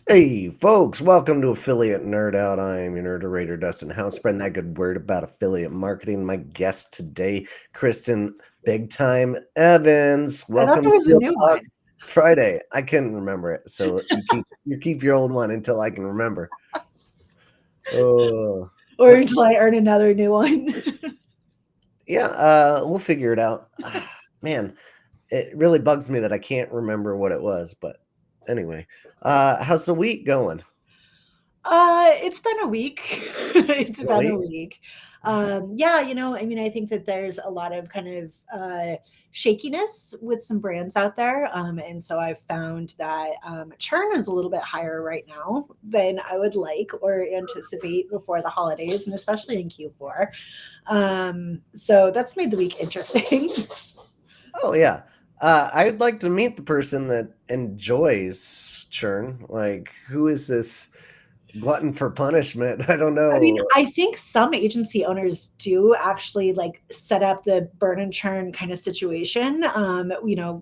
Hey, folks, welcome to Affiliate Nerd Out. I'm your nerderator, Dustin. How spreading that good word about affiliate marketing. My guest today, Christen Big Time Evans. I thought Welcome there to was a Deal new Talk one. Friday. I couldn't remember it, so you keep your old one until I can remember. Oh, Or let's until I earn another new one. yeah, we'll figure it out. Man, it really bugs me that I can't remember what it was, but anyway, how's the week going? It's been a week. It's been a Really? week. Yeah, I think that there's a lot of kind of shakiness with some brands out there. And so I've found that churn is a little bit higher right now than I would like or anticipate before the holidays, and especially in Q4. So that's made the week interesting. Oh yeah. I'd like to meet the person that enjoys churn. Like, who is this glutton for punishment? I don't I mean, know. I think some agency owners do actually like set up the burn and churn kind of situation.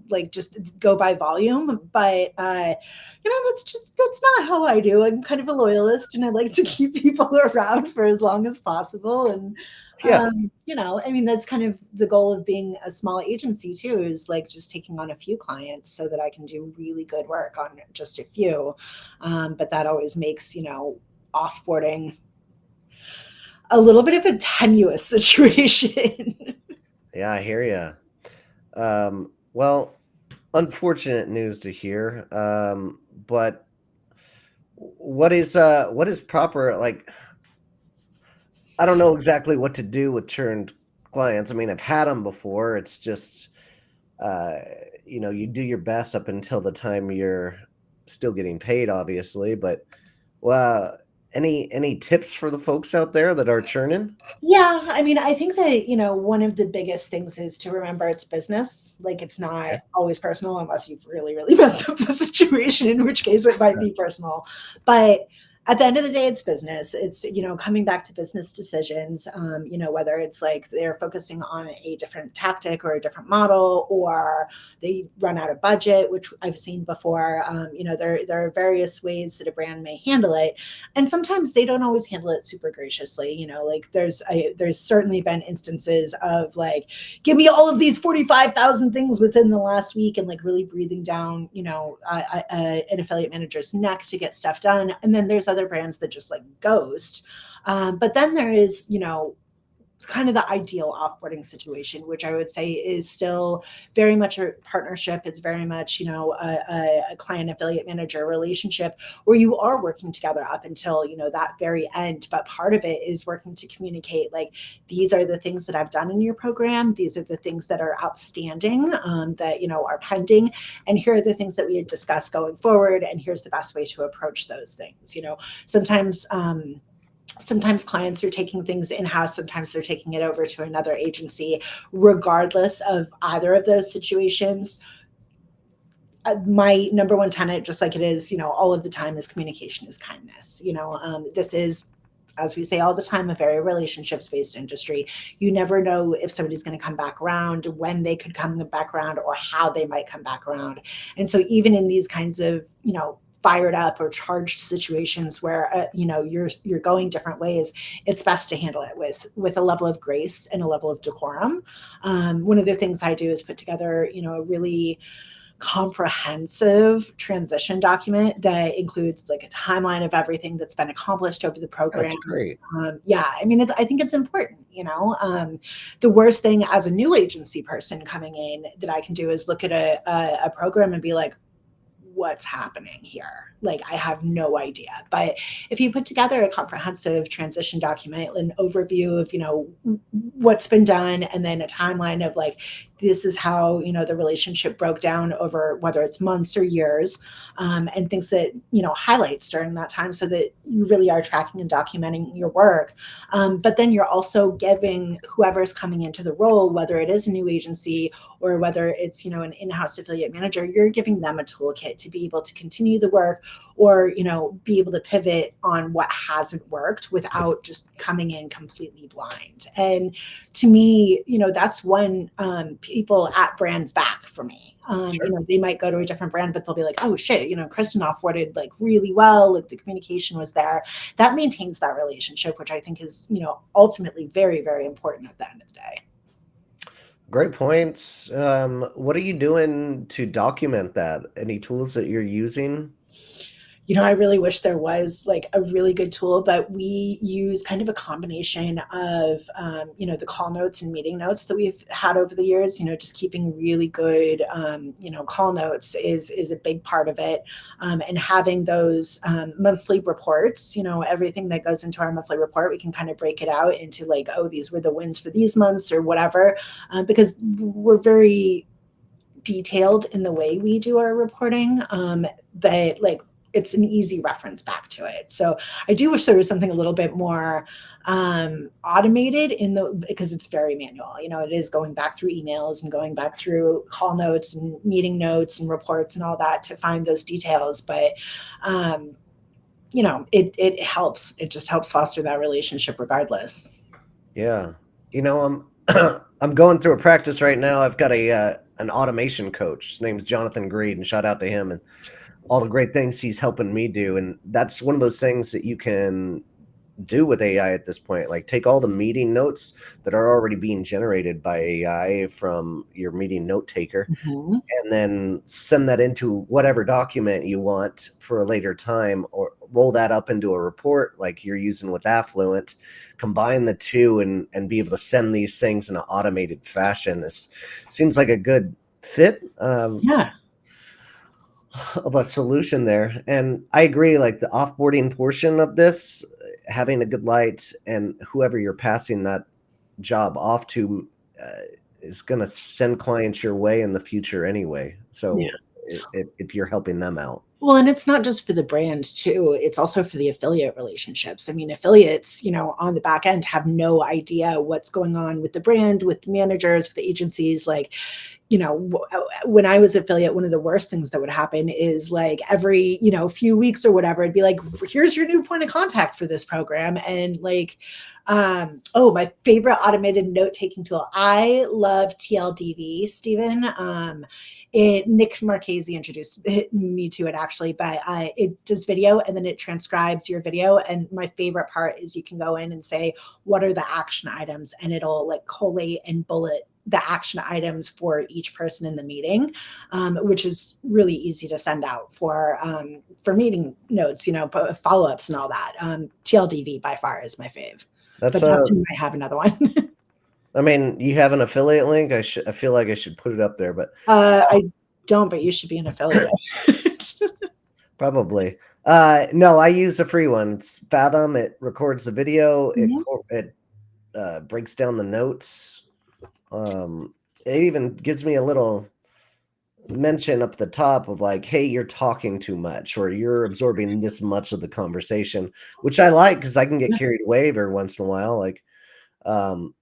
Like just go by volume. But that's not how I do. I'm kind of a loyalist and I like to keep people around for as long as possible. And Yeah, that's kind of the goal of being a small agency too, is like just taking on a few clients so that I can do really good work on just a few. But that always makes, offboarding a little bit of a tenuous situation. yeah, I hear ya. Well, unfortunate news to hear. But what is proper? Like, I don't know exactly what to do with churned clients. I mean, I've had them before. It's just uh, you do your best up until the time you're still getting paid, obviously. But well, any tips for the folks out there that are churning? Yeah, I mean, I think that, one of the biggest things is to remember it's business. Like, it's not Okay. always personal unless you've really, really messed up the situation, in which case it might be personal. But at the end of the day, it's business. It's, coming back to business decisions, whether it's like they're focusing on a different tactic or a different model, or they run out of budget, which I've seen before. There are various ways that a brand may handle it, and sometimes they don't always handle it super graciously. Like there's certainly been instances of like, give me all of these 45,000 things within the last week, and like really breathing down an affiliate manager's neck to get stuff done. And then there's other brands that just like ghost. But then there is, kind of the ideal offboarding situation, which I would say is still very much a partnership. It's very much, a client affiliate manager relationship where you are working together up until, that very end. But part of it is working to communicate like, these are the things that I've done in your program. These are the things that are outstanding, that, are pending. And here are the things that we had discussed going forward. And here's the best way to approach those things. Sometimes, sometimes clients are taking things in-house, sometimes they're taking it over to another agency. Regardless of either of those situations, my number one tenet, just like it is, all of the time, is communication is kindness. This is, as we say all the time, a very relationships based industry. You never know if somebody's going to come back around, when they could come back around, or how they might come back around. And so even in these kinds of, fired up or charged situations where you're going different ways, it's best to handle it with a level of grace and a level of decorum. One of the things I do is put together, a really comprehensive transition document that includes like a timeline of everything that's been accomplished over the program. That's great. Yeah, I mean, I think it's important. The worst thing as a new agency person coming in that I can do is look at a program and be like, what's happening here? Like, I have no idea. But if you put together a comprehensive transition document, an overview of, what's been done, and then a timeline of like, this is how, the relationship broke down over whether it's months or years, and things that, highlights during that time, so that you really are tracking and documenting your work. But then you're also giving whoever's coming into the role, whether it is a new agency or whether it's, an in-house affiliate manager, you're giving them a toolkit to be able to continue the work, or, be able to pivot on what hasn't worked without just coming in completely blind. And to me, that's when people at brands back for me. Sure. They might go to a different brand, but they'll be like, oh shit, Kristen offboarded like really well, like the communication was there. That maintains that relationship, which I think is, ultimately very, very important at the end of the day. Great points. What are you doing to document that? Any tools that you're using? I really wish there was like a really good tool, but we use kind of a combination of, the call notes and meeting notes that we've had over the years. Just keeping really good, call notes is a big part of it. And having those monthly reports, everything that goes into our monthly report, we can kind of break it out into like, oh, these were the wins for these months or whatever, because we're very detailed in the way we do our reporting, that like it's an easy reference back to it. So I do wish there was something a little bit more automated because it's very manual. It is going back through emails and going back through call notes and meeting notes and reports and all that to find those details. But it helps. It just helps foster that relationship regardless. Yeah. I'm I'm going through a practice right now. I've got an automation coach. His name's Jonathan Greed, and shout out to him and all the great things he's helping me do. And that's one of those things that you can do with AI at this point. Like, take all the meeting notes that are already being generated by AI from your meeting note taker, Mhm. and then send that into whatever document you want for a later time, or roll that up into a report like you're using with Affluent, combine the two, and be able to send these things in an automated fashion. This seems like a good fit. Yeah. Of a solution there. And I agree, like the offboarding portion of this, having a good light, and whoever you're passing that job off to is going to send clients your way in the future anyway. Yeah. So if you're helping them out. Well, and it's not just for the brand too, it's also for the affiliate relationships. I mean, affiliates, on the back end have no idea what's going on with the brand, with the managers, with the agencies. Like, when I was affiliate, one of the worst things that would happen is like every, few weeks or whatever, it'd be like, here's your new point of contact for this program. And like, oh, my favorite automated note-taking tool. I love TLDV, Stephen. Nick Marchese introduced me to it actually, but it does video and then it transcribes your video. And my favorite part is you can go in and say, what are the action items? And it'll like collate and bullet the action items for each person in the meeting, which is really easy to send out for meeting notes, follow-ups and all that. TLDV by far is my fave. That's But Dustin might have another one. I mean, you have an affiliate link. I feel like I should put it up there, but I don't, but you should be an affiliate. probably. No, I use a free one. It's Fathom. It records the video. Mhm. It breaks down the notes. It even gives me a little mention up at the top of like, hey, you're talking too much, or you're absorbing this much of the conversation, which I like because I can get carried away every once in a while. Like, um,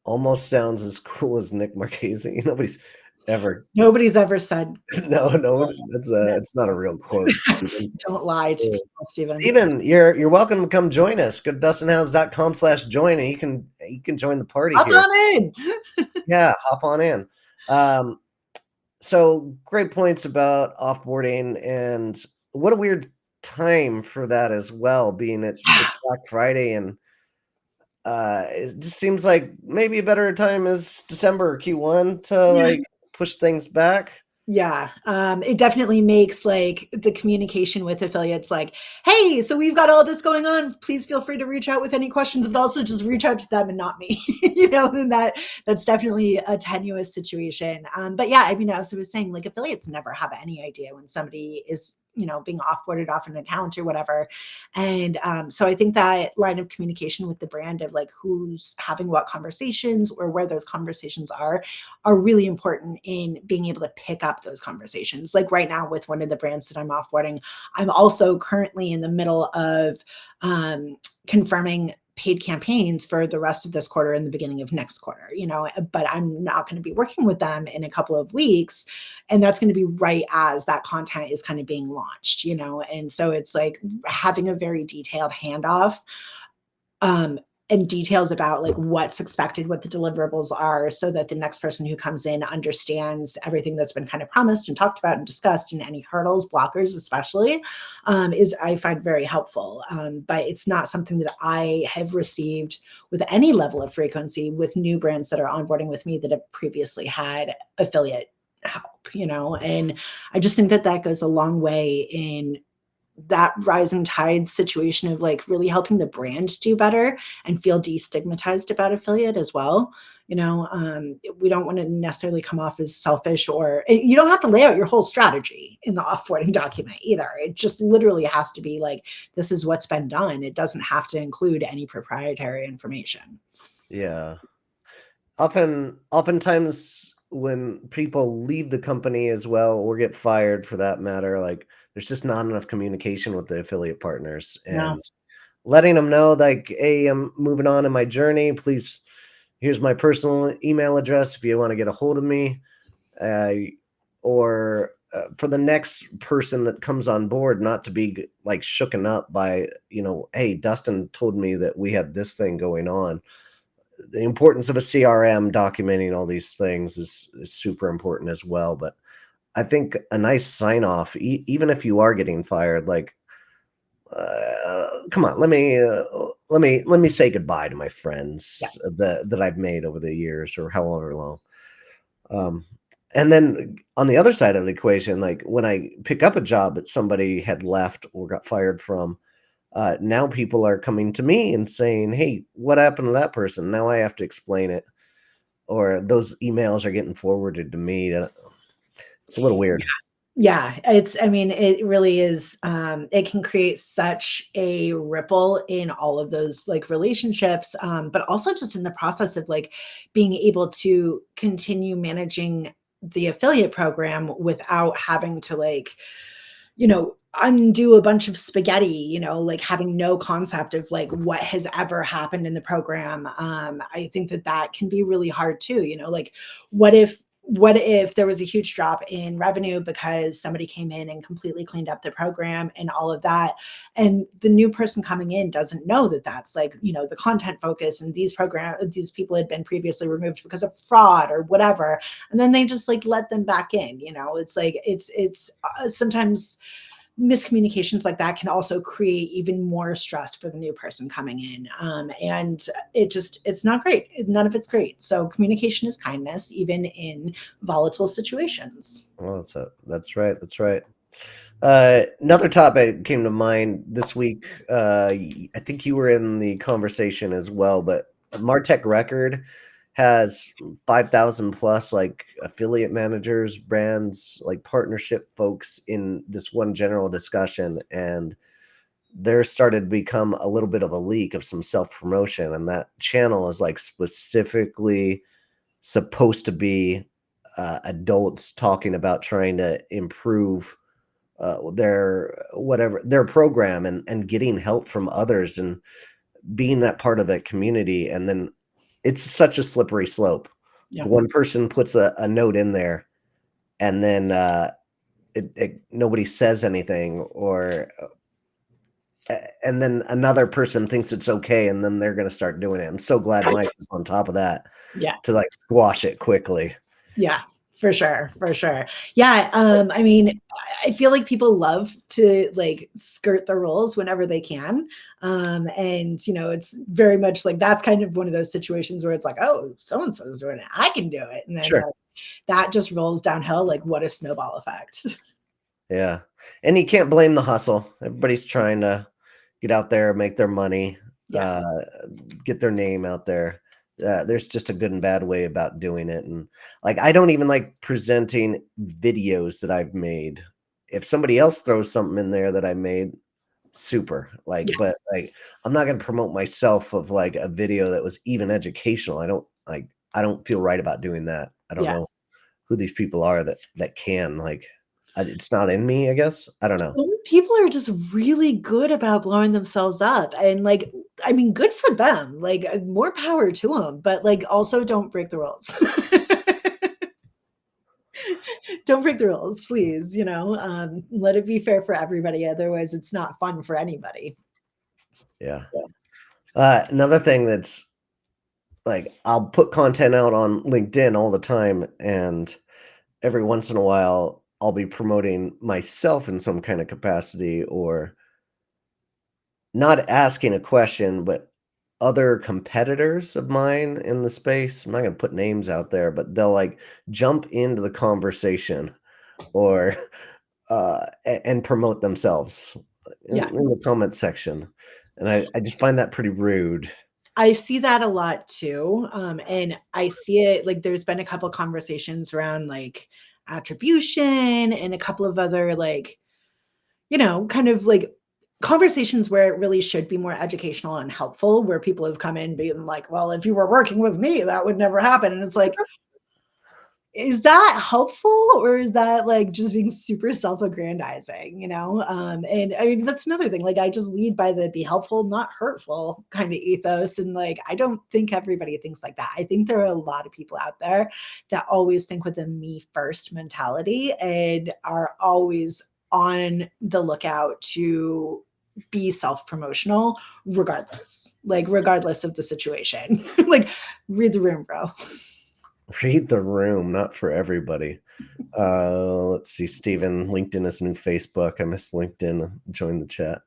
almost sounds as cool as Nick Marchese. Nobody's ever said No, cool. that's it's not a real quote, Stephen. Don't lie to Uh, people, Stephen. Stephen, you're welcome to come join us. Go to dustinhounds.com/join, and you can join the party Hop here. on in. Yeah, hop on in. So great points about offboarding, and what a weird time for that as well, being it's Black Friday, and it just seems like maybe a better time is December Q1 to Yeah. like push things back. Yeah, it definitely makes like the communication with affiliates like, hey, so we've got all this going on. Please feel free to reach out with any questions, but also just reach out to them and not me. And that's definitely a tenuous situation. But yeah, I mean, as I was saying, like affiliates never have any idea when somebody is being offboarded off an account or whatever. And so I think that line of communication with the brand of like who's having what conversations or where those conversations are really important in being able to pick up those conversations. Like right now with one of the brands that I'm offboarding, I'm also currently in the middle of confirming paid campaigns for the rest of this quarter and the beginning of next quarter, but I'm not going to be working with them in a couple of weeks. And that's going to be right as that content is kind of being launched, And so it's like having a very detailed handoff, and details about like what's expected, what the deliverables are, so that the next person who comes in understands everything that's been kind of promised and talked about and discussed, and any hurdles, blockers especially, is I find very helpful. But it's not something that I have received with any level of frequency with new brands that are onboarding with me that have previously had affiliate help, and I just think that goes a long way in that rising tide situation of like really helping the brand do better and feel destigmatized about affiliate as well. We don't want to necessarily come off as selfish, or you don't have to lay out your whole strategy in the offboarding document either. It just literally has to be like, this is what's been done. It doesn't have to include any proprietary information. Yeah. Oftentimes when people leave the company as well, or get fired for that matter, like there's just not enough communication with the affiliate partners, No. and letting them know like, hey, I'm moving on in my journey. Please, here's my personal email address if you want to get a hold of me. Or for the next person that comes on board, not to be like shooken up by, hey, Dustin told me that we had this thing going on. The importance of a CRM documenting all these things is super important as well. But I think a nice sign off, even if you are getting fired, like, come on, let me say goodbye to my Yeah. friends that I've made over the years, or however long. Um, and then on the other side of the equation, like when I pick up a job that somebody had left or got fired from, now people are coming to me and saying, "Hey, what happened to that person?" Now I have to explain it, or those emails are getting forwarded to me. It's a little weird. Yeah, I mean, it really is, it can create such a ripple in all of those like relationships, but also just in the process of like being able to continue managing the affiliate program without having to like, undo a bunch of spaghetti, like having no concept of like what has ever happened in the program. I think that can be really hard too, like what if there was a huge drop in revenue because somebody came in and completely cleaned up the program and all of that, and the new person coming in doesn't know that that's like, the content focus, and these people had been previously removed because of fraud or whatever, and then they just like let them back in. It's like it's sometimes miscommunications like that can also create even more stress for the new person coming in, and it's not great. None of it's great. So communication is kindness, even in volatile situations. Well, that's right. That's right. Another topic came to mind this week. I think you were in the conversation as well, but Martech Record has 5,000 plus like affiliate managers, brands, like partnership folks in this one general discussion. And there started to become a little bit of a leak of some self promotion. And that channel is like specifically supposed to be adults talking about trying to improve their program, and getting help from others, and being that part of a community. And then it's such a slippery slope. Yeah. One person puts a note in there, and then nobody says anything, or and then another person thinks it's okay, and then they're going to start doing it. I'm so glad Mike was on top of that Yeah. to like squash it quickly. Yeah, for sure, for sure. Yeah, I mean, I feel like people love to like skirt the rules whenever they can. And it's very much like that's kind of one of those situations where it's like, oh, so and so is doing it, I can do it, and then Sure. that just rolls downhill. Like, what a snowball effect. Yeah. And you can't blame the hustle. Everybody's trying to get out there, make their money, uh, Yes. get their name out there. There's just a good and bad way about doing it. And like, I don't even like presenting videos that I've made. If somebody else throws something in there that I made, super. Like, Yeah. but like, I'm not going to promote myself of like a video that was even educational. I don't feel right about doing that. I don't Yeah. know who these people are that can like. It's not in me, I guess. I don't know. Some people are just really good about blowing themselves up, and, like, I mean, good for them, like, more power to them. But, like, also don't break the rules. Don't break the rules, please, let it be fair for everybody, otherwise it's not fun for anybody. Yeah. Another thing that's like I'll put content out on LinkedIn all the time, and every once in a while I'll be promoting myself in some kind of capacity, or not asking a question, but other competitors of mine in the space. I'm not gonna put names out there, but they'll like jump into the conversation or and promote themselves Yeah. in the comment section. And I just find that pretty rude. I see that a lot too, and I see it like, there's been a couple conversations around, like, attribution and a couple of other, like, kind of, like, conversations where it really should be more educational and helpful, where people have come in being like, "Well, if you were working with me, that would never happen," and it's like, is that helpful, or is that, like, just being super self-aggrandizing? And I mean, that's another thing, like, I just lead by the be helpful, not hurtful kind of ethos, and, like, I don't think everybody thinks like that. I think there are a lot of people out there that always think with a me first mentality and are always on the lookout to be self-promotional regardless of the situation. Like, read the room, bro. Read the room, not for everybody. Let's see. Steven, LinkedIn is new Facebook. I miss LinkedIn. Join the chat.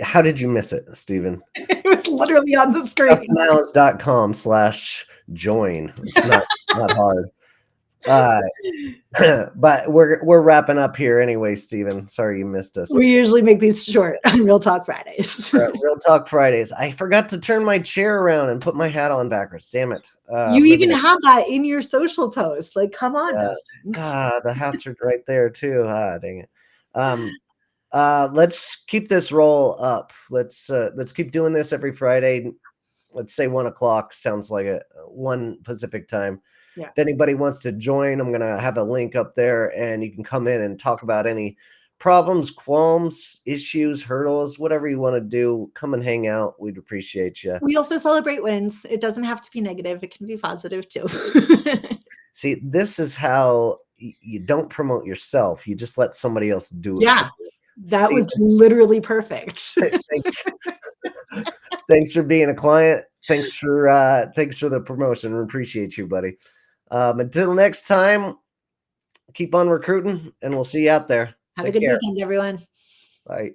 How did you miss it, Steven? It was literally on the screen. DustinIslands.com/join. It's not hard. Uh, but we're wrapping up here anyway, Steven. Sorry you missed us. We usually make these short on Real Talk Fridays. We're at Real Talk Fridays. I forgot to turn my chair around and put my hat on backwards. Damn it. You Maybe even have that in your social post. Like, come on, Dustin. the hats are right there too. Dang it. Let's keep this roll up. Let's keep doing this every Friday. Let's say 1 o'clock. Sounds like a 1 Pacific time. Yeah. If anybody wants to join, I'm gonna have a link up there, and you can come in and talk about any problems, qualms, issues, hurdles, whatever you want to do. Come and hang out. We'd appreciate you. We also celebrate wins. It doesn't have to be negative. It can be positive too. See, this is how you don't promote yourself. You just let somebody else do it. Yeah. That was Steven, literally perfect. thanks. Thanks for being a client. Thanks for the promotion. We appreciate you, buddy. Until next time, keep on recruiting, and we'll see you out there. Have Take a good care. weekend, everyone. Bye.